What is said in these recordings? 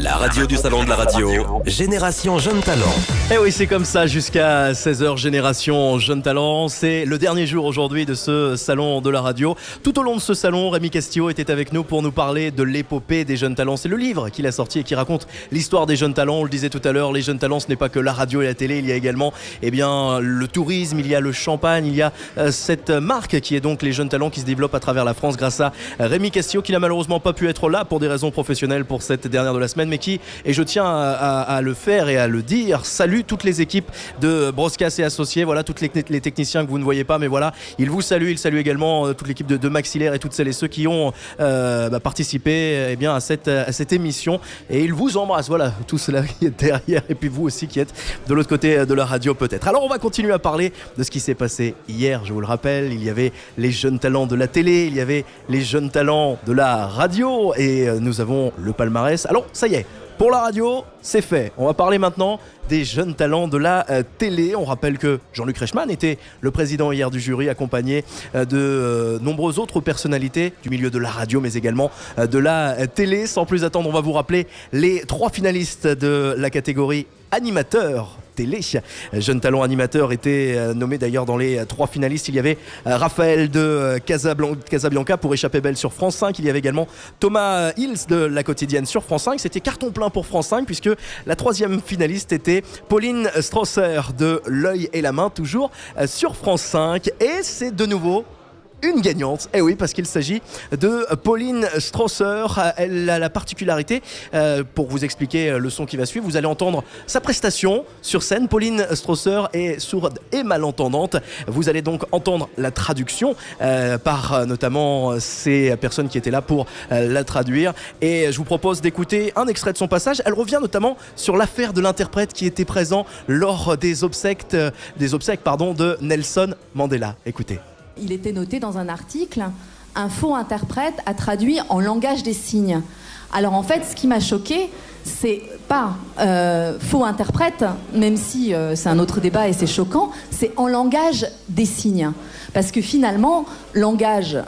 La radio du salon de la radio, Génération Jeune Talent. Et oui, c'est comme ça jusqu'à 16h, Génération Jeune Talent. C'est le dernier jour aujourd'hui de ce salon de la radio. Tout au long de ce salon, Rémi Castillo était avec nous pour nous parler de l'épopée des jeunes talents. C'est le livre qu'il a sorti et qui raconte l'histoire des jeunes talents. On le disait tout à l'heure, les jeunes talents, ce n'est pas que la radio et la télé. Il y a également le tourisme, il y a le champagne, il y a cette marque qui est donc les jeunes talents qui se développe à travers la France grâce à Rémi Castillo qui n'a malheureusement pas pu être là pour des raisons professionnelles pour cette dernière de la semaine, mais qui, et je tiens à le faire et à le dire, salue toutes les équipes de Broscas et Associés, voilà, toutes les techniciens que vous ne voyez pas, mais voilà, il vous salue, il salue également toute l'équipe de Maxillaire et toutes celles et ceux qui ont participé à cette émission, et il vous embrasse, voilà, tout cela qui est derrière, et puis vous aussi qui êtes de l'autre côté de la radio peut-être. Alors on va continuer à parler de ce qui s'est passé hier, je vous le rappelle, il y avait les jeunes talents de la télé, il y avait les jeunes talents de la radio, et nous avons le palmarès. Alors ça y est, pour la radio, c'est fait. On va parler maintenant des jeunes talents de la télé. On rappelle que Jean-Luc Reichmann était le président hier du jury, accompagné de nombreuses autres personnalités du milieu de la radio, mais également de la télé. Sans plus attendre, on va vous rappeler les 3 finalistes de la catégorie animateur télé. Jeune talent animateur était nommé d'ailleurs dans les 3 finalistes. Il y avait Raphaël de Casabianca pour Échappée belle sur France 5. Il y avait également Thomas Hills de La Quotidienne sur France 5. C'était carton plein pour France 5 puisque la 3e finaliste était Pauline Strasser de L'œil et la main, toujours sur France 5. Et c'est de nouveau une gagnante, et oui, parce qu'il s'agit de Pauline Strasser. Elle a la particularité, pour vous expliquer le son qui va suivre, vous allez entendre sa prestation sur scène. Pauline Strasser est sourde et malentendante. Vous allez donc entendre la traduction par notamment ces personnes qui étaient là pour la traduire. Et je vous propose d'écouter un extrait de son passage. Elle revient notamment sur l'affaire de l'interprète qui était présent lors des obsèques de Nelson Mandela. Écoutez. Il était noté dans un article, un faux interprète a traduit en langage des signes. Alors en fait, ce qui m'a choqué, c'est pas faux interprète, même si c'est un autre débat et c'est choquant, c'est en langage des signes. Parce que finalement, langage,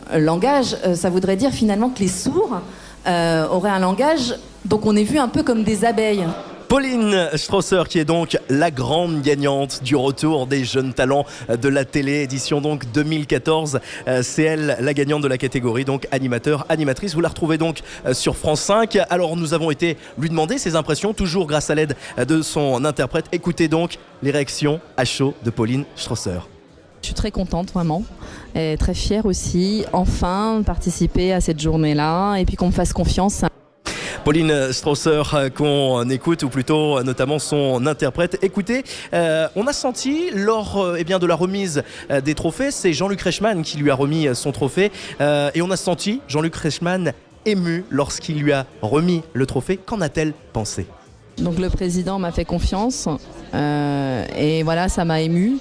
ça voudrait dire finalement que les sourds auraient un langage, donc on est vu un peu comme des abeilles. Pauline Strasser qui est donc la grande gagnante du retour des jeunes talents de la télé, édition donc 2014. C'est elle la gagnante de la catégorie, donc animateur, animatrice. Vous la retrouvez donc sur France 5. Alors nous avons été lui demander ses impressions, toujours grâce à l'aide de son interprète. Écoutez donc les réactions à chaud de Pauline Strasser. Je suis très contente vraiment, et très fière aussi, enfin de participer à cette journée-là et puis qu'on me fasse confiance. Pauline Strasser qu'on écoute, ou plutôt notamment son interprète. Écoutez, on a senti lors de la remise des trophées, c'est Jean-Luc Reichmann qui lui a remis son trophée, et on a senti Jean-Luc Reichmann ému lorsqu'il lui a remis le trophée. Qu'en a-t-elle pensé ? Donc le président m'a fait confiance, et voilà, ça m'a ému.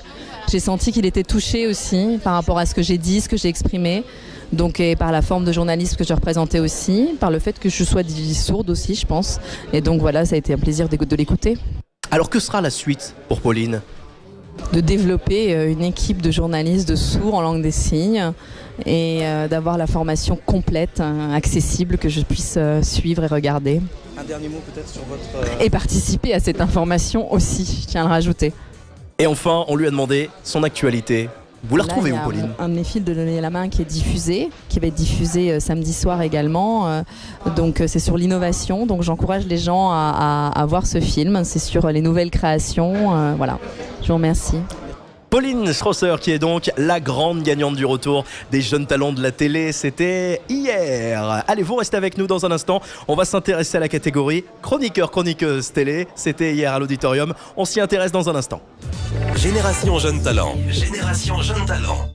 J'ai senti qu'il était touché aussi par rapport à ce que j'ai dit, ce que j'ai exprimé. Donc, et par la forme de journalisme que je représentais aussi, par le fait que je sois sourde aussi, je pense. Et donc voilà, ça a été un plaisir de l'écouter. Alors que sera la suite pour Pauline ? De développer une équipe de journalistes de sourds en langue des signes et d'avoir la formation complète, accessible, que je puisse suivre et regarder. Un dernier mot peut-être sur votre... Et participer à cette information aussi, je tiens à le rajouter. Et enfin, on lui a demandé son actualité. Vous la retrouvez où, Pauline ? Un de mes fils de Donner la main qui va être diffusé samedi soir également. Donc c'est sur l'innovation. Donc j'encourage les gens à voir ce film. C'est sur les nouvelles créations. Voilà. Je vous remercie. Pauline Strasser qui est donc la grande gagnante du retour des jeunes talents de la télé. C'était hier. Allez, vous restez avec nous dans un instant. On va s'intéresser à la catégorie chroniqueur-chroniqueuse télé. C'était hier à l'auditorium. On s'y intéresse dans un instant. Génération Jeune Talent. Génération Jeune Talent.